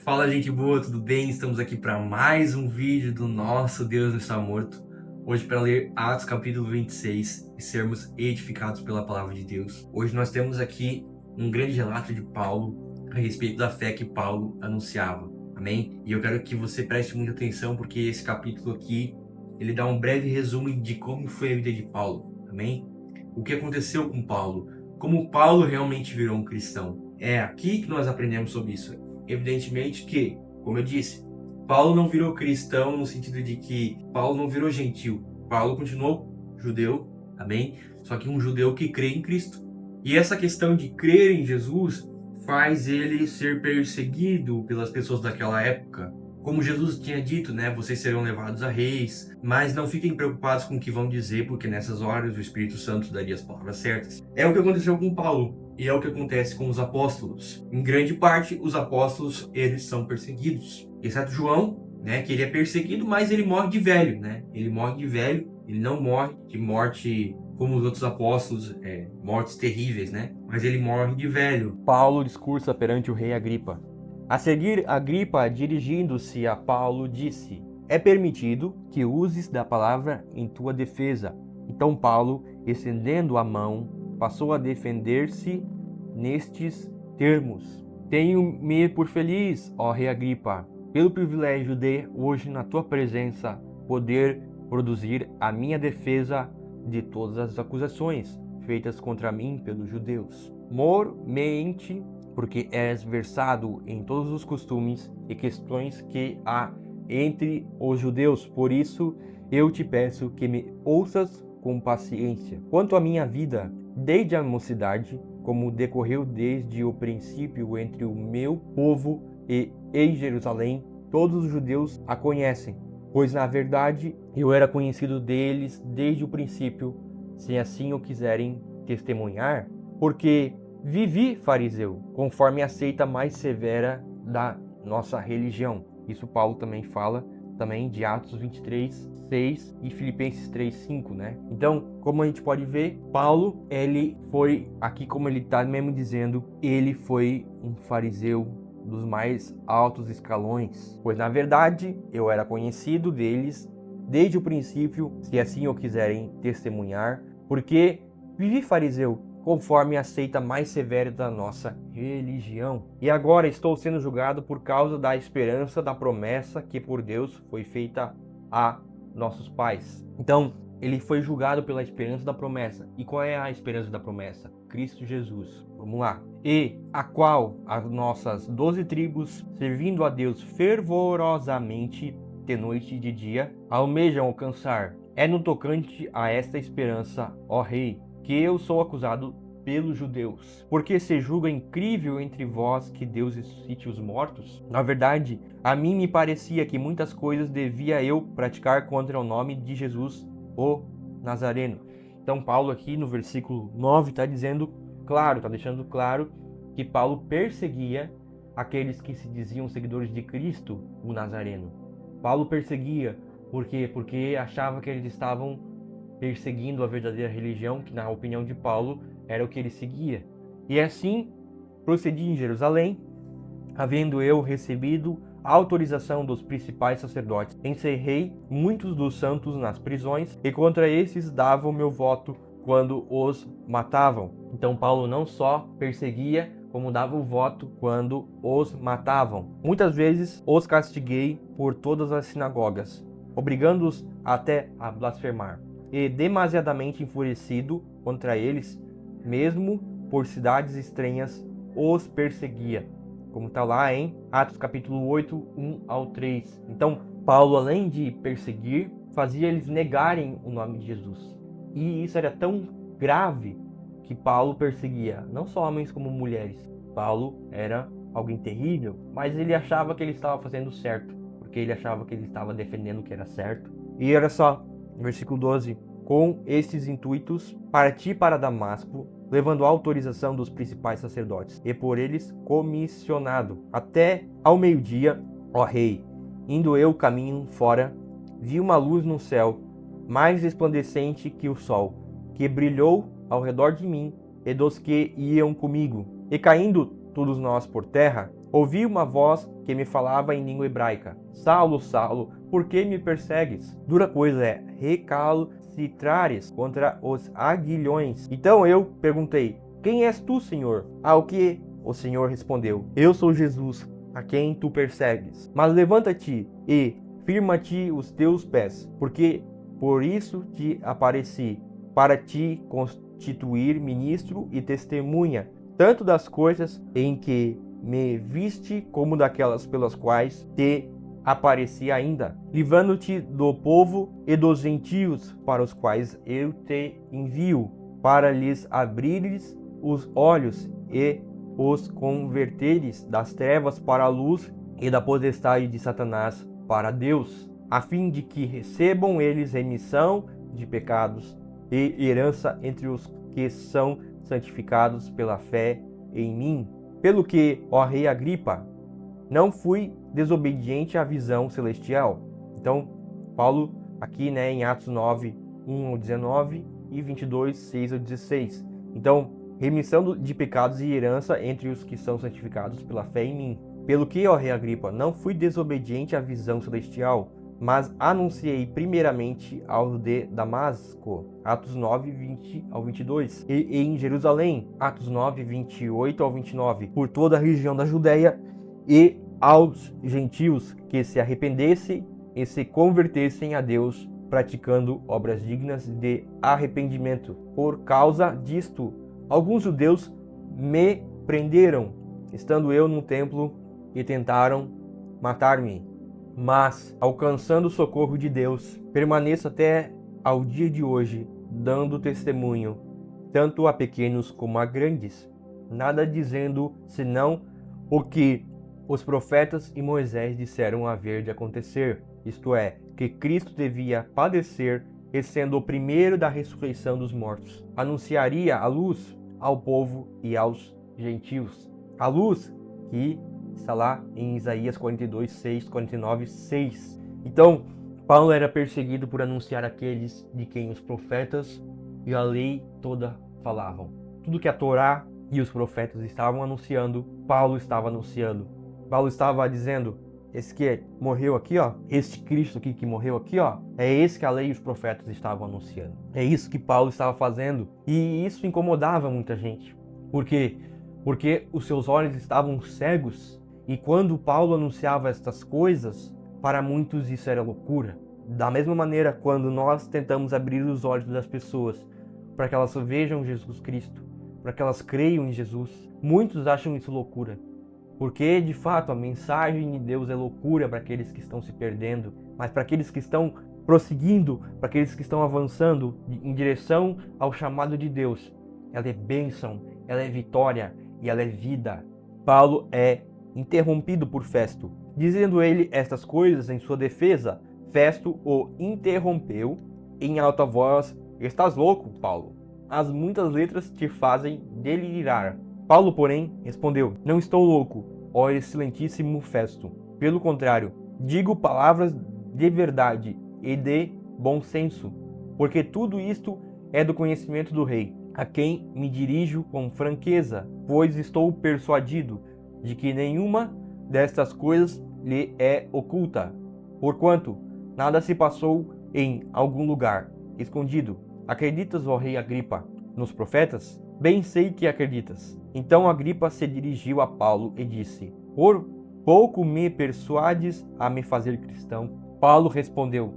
Fala, gente boa, tudo bem? Estamos aqui para mais um vídeo do nosso Deus Não Está Morto. Hoje para ler Atos capítulo 26 e sermos edificados pela palavra de Deus. Hoje nós temos aqui um grande relato de Paulo a respeito da fé que Paulo anunciava. Amém? E eu quero que você preste muita atenção porque esse capítulo aqui, ele dá um breve resumo de como foi a vida de Paulo. Amém? O que aconteceu com Paulo? Como Paulo realmente virou um cristão. É aqui que nós aprendemos sobre isso. Evidentemente que, como eu disse, Paulo não virou cristão no sentido de que Paulo não virou gentil. Paulo continuou judeu, amém? Só que um judeu que crê em Cristo. E essa questão de crer em Jesus faz ele ser perseguido pelas pessoas daquela época. Como Jesus tinha dito, né? Vocês serão levados a reis, mas não fiquem preocupados com o que vão dizer, porque nessas horas o Espírito Santo daria as palavras certas. É o que aconteceu com Paulo. E é o que acontece com os apóstolos. Em grande parte, os apóstolos, eles são perseguidos. Exceto João, né, que ele é perseguido, mas ele morre de velho, né? Ele morre de velho, ele não morre de morte como os outros apóstolos, mortes terríveis, né? Mas ele morre de velho. Paulo discursa perante o rei Agripa. A seguir, Agripa, dirigindo-se a Paulo, disse: É permitido que uses da palavra em tua defesa. Então Paulo, estendendo a mão, passou a defender-se nestes termos: Tenho-me por feliz, ó rei Agripa, pelo privilégio de, hoje na tua presença, poder produzir a minha defesa de todas as acusações feitas contra mim pelos judeus. Mormente, porque és versado em todos os costumes e questões que há entre os judeus. Por isso, eu te peço que me ouças com paciência. Quanto à minha vida, desde a mocidade, como decorreu desde o princípio entre o meu povo e em Jerusalém, todos os judeus a conhecem, pois na verdade eu era conhecido deles desde o princípio, se assim o quiserem testemunhar, porque vivi fariseu, conforme a seita mais severa da nossa religião. Isso Paulo também fala também de Atos 23, 6 e Filipenses 3, 5, né? Então, como a gente pode ver, Paulo, ele foi, aqui como ele está mesmo dizendo, ele foi um fariseu dos mais altos escalões, pois na verdade eu era conhecido deles desde o princípio, se assim o quiserem testemunhar, porque vivi fariseu, conforme a seita mais severa da nossa religião. E agora estou sendo julgado por causa da esperança da promessa que por Deus foi feita a nossos pais. Então, ele foi julgado pela esperança da promessa. E qual é a esperança da promessa? Cristo Jesus. Vamos lá. E a qual as nossas 12 tribos, servindo a Deus fervorosamente de noite e de dia, almejam alcançar. É no tocante a esta esperança, ó Rei, que eu sou acusado pelos judeus, porque se julga incrível entre vós que Deus ressuscite os mortos? Na verdade, a mim me parecia que muitas coisas devia eu praticar contra o nome de Jesus, o Nazareno. Então Paulo aqui no versículo 9 está dizendo claro, está deixando claro que Paulo perseguia aqueles que se diziam seguidores de Cristo, o Nazareno. Paulo perseguia, por quê? Porque achava que eles estavam perseguindo a verdadeira religião, que na opinião de Paulo era o que ele seguia. E assim procedi em Jerusalém, havendo eu recebido a autorização dos principais sacerdotes. Encerrei muitos dos santos nas prisões e contra esses dava o meu voto quando os matavam. Então Paulo não só perseguia, como dava o voto quando os matavam. Muitas vezes os castiguei por todas as sinagogas, obrigando-os até a blasfemar. E demasiadamente enfurecido contra eles, mesmo por cidades estranhas, os perseguia. Como está lá em Atos capítulo 8, 1 ao 3. Então, Paulo, além de perseguir, fazia eles negarem o nome de Jesus. E isso era tão grave que Paulo perseguia não só homens como mulheres. Paulo era alguém terrível, mas ele achava que ele estava fazendo certo, porque ele achava que ele estava defendendo o que era certo. E olha só, versículo 12: com estes intuitos, parti para Damasco, levando a autorização dos principais sacerdotes, e por eles comissionado. Até ao meio-dia, ó rei, indo eu caminho fora, vi uma luz no céu, mais resplandecente que o sol, que brilhou ao redor de mim e dos que iam comigo. E caindo todos nós por terra, ouvi uma voz que me falava em língua hebraica: Saulo, Saulo, por que me persegues? Dura coisa é recalcitrares contra os aguilhões. Então eu perguntei: quem és tu, Senhor? Ao que o Senhor respondeu: eu sou Jesus, a quem tu persegues. Mas levanta-te e firma-te os teus pés, porque por isso te apareci, para te constituir ministro e testemunha, tanto das coisas em que me viste, como daquelas pelas quais te apareci ainda, livrando-te do povo e dos gentios, para os quais eu te envio, para lhes abrires os olhos e os converteres das trevas para a luz e da potestade de Satanás para Deus, a fim de que recebam eles remissão de pecados e herança entre os que são santificados pela fé em mim. Pelo que, ó rei Agripa, não fui desobediente à visão celestial. Então, Paulo aqui, em Atos 9, 1 ao 19 e 22, 6 ao 16. Então, remissão de pecados e herança entre os que são santificados pela fé em mim. Pelo que, ó rei Agripa, não fui desobediente à visão celestial, mas anunciei primeiramente aos de Damasco, Atos 9, 20 ao 22, e em Jerusalém, Atos 9, 28 ao 29, por toda a região da Judéia, e aos gentios que se arrependessem e se convertessem a Deus, praticando obras dignas de arrependimento. Por causa disto, alguns judeus me prenderam, estando eu no templo, e tentaram matar-me. Mas, alcançando o socorro de Deus, permaneço até ao dia de hoje, dando testemunho, tanto a pequenos como a grandes, nada dizendo senão o que os profetas e Moisés disseram haver de acontecer, isto é, que Cristo devia padecer e, sendo o primeiro da ressurreição dos mortos, anunciaria a luz ao povo e aos gentios. A luz que está lá em Isaías 42, 6, 49, 6. Então, Paulo era perseguido por anunciar aqueles de quem os profetas e a lei toda falavam. Tudo que a Torá e os profetas estavam anunciando, Paulo estava anunciando. Paulo estava dizendo: esse que morreu aqui, ó, este Cristo aqui que morreu aqui, ó, é esse que a lei e os profetas estavam anunciando. É isso que Paulo estava fazendo. E isso incomodava muita gente. Por quê? Porque os seus olhos estavam cegos. E quando Paulo anunciava estas coisas, para muitos isso era loucura. Da mesma maneira, quando nós tentamos abrir os olhos das pessoas para que elas vejam Jesus Cristo, para que elas creiam em Jesus, muitos acham isso loucura. Porque, de fato, a mensagem de Deus é loucura para aqueles que estão se perdendo, mas para aqueles que estão prosseguindo, para aqueles que estão avançando em direção ao chamado de Deus, ela é bênção, ela é vitória e ela é vida. Paulo é interrompido por Festo. Dizendo ele estas coisas em sua defesa, Festo o interrompeu em alta voz: estás louco, Paulo? As muitas letras te fazem delirar. Paulo, porém, respondeu: não estou louco, ó excelentíssimo Festo. Pelo contrário, digo palavras de verdade e de bom senso, porque tudo isto é do conhecimento do rei, a quem me dirijo com franqueza, pois estou persuadido de que nenhuma destas coisas lhe é oculta, porquanto nada se passou em algum lugar escondido. Acreditas, ó rei Agripa, nos profetas? Bem sei que acreditas. Então Agripa se dirigiu a Paulo e disse: por pouco me persuades a me fazer cristão? Paulo respondeu: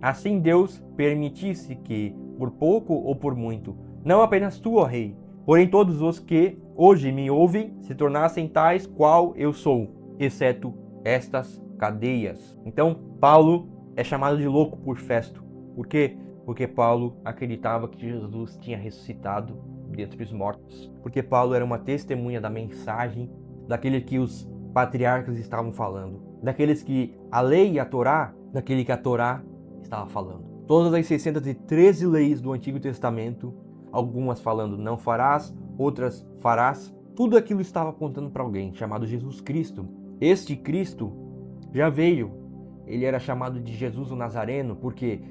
assim Deus permitisse que, por pouco ou por muito, não apenas tu, ó rei, porém todos os que hoje me ouvem se tornassem tais qual eu sou, exceto estas cadeias. Então, Paulo é chamado de louco por Festo. Por quê? Porque Paulo acreditava que Jesus tinha ressuscitado dentre os mortos. Porque Paulo era uma testemunha da mensagem daquele que os patriarcas estavam falando, daqueles que a lei e a Torá, daquele que a Torá estava falando. Todas as 613 leis do Antigo Testamento, algumas falando não farás, outras farás, tudo aquilo estava apontando para alguém chamado Jesus Cristo. Este Cristo já veio. Ele era chamado de Jesus o Nazareno, por quê?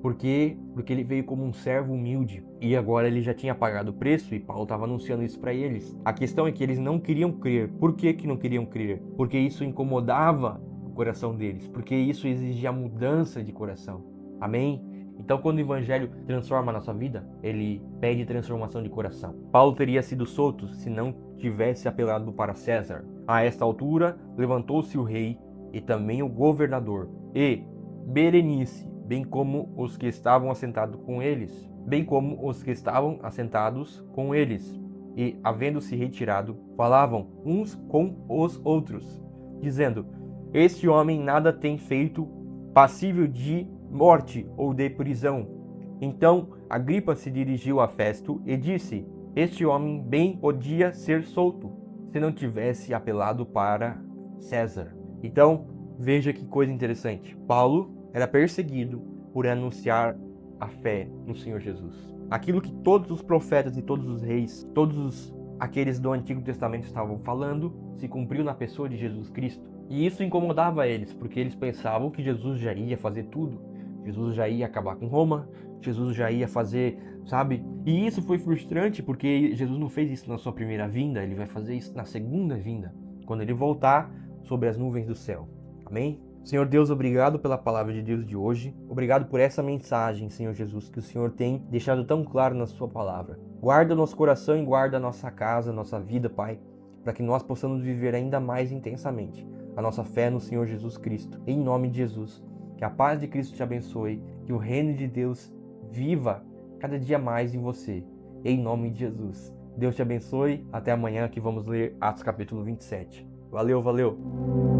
Por quê? Porque ele veio como um servo humilde e agora ele já tinha pagado o preço e Paulo estava anunciando isso para eles. A questão é que eles não queriam crer. Por que que não queriam crer? Porque isso incomodava o coração deles, porque isso exigia mudança de coração. Amém? Então, quando o evangelho transforma a nossa vida, ele pede transformação de coração. Paulo teria sido solto se não tivesse apelado para César. A esta altura, levantou-se o rei e também o governador e Berenice, bem como os que estavam assentados com eles. E, havendo-se retirado, falavam uns com os outros, dizendo: Este homem nada tem feito passível de morte ou de prisão. Então Agripa se dirigiu a Festo e disse: Este homem bem podia ser solto, se não tivesse apelado para César. Então, veja que coisa interessante. Paulo era perseguido por anunciar a fé no Senhor Jesus. Aquilo que todos os profetas e todos os reis, todos aqueles do Antigo Testamento estavam falando, se cumpriu na pessoa de Jesus Cristo. E isso incomodava eles, porque eles pensavam que Jesus já ia fazer tudo. Jesus já ia acabar com Roma, Jesus já ia fazer, sabe? E isso foi frustrante, porque Jesus não fez isso na sua primeira vinda, ele vai fazer isso na segunda vinda, quando ele voltar sobre as nuvens do céu. Amém? Senhor Deus, obrigado pela palavra de Deus de hoje. Obrigado por essa mensagem, Senhor Jesus, que o Senhor tem deixado tão claro na sua palavra. Guarda o nosso coração e guarda a nossa casa, a nossa vida, Pai, para que nós possamos viver ainda mais intensamente a nossa fé no Senhor Jesus Cristo. Em nome de Jesus, que a paz de Cristo te abençoe, que o reino de Deus viva cada dia mais em você. Em nome de Jesus. Deus te abençoe. Até amanhã que vamos ler Atos capítulo 27. Valeu, valeu!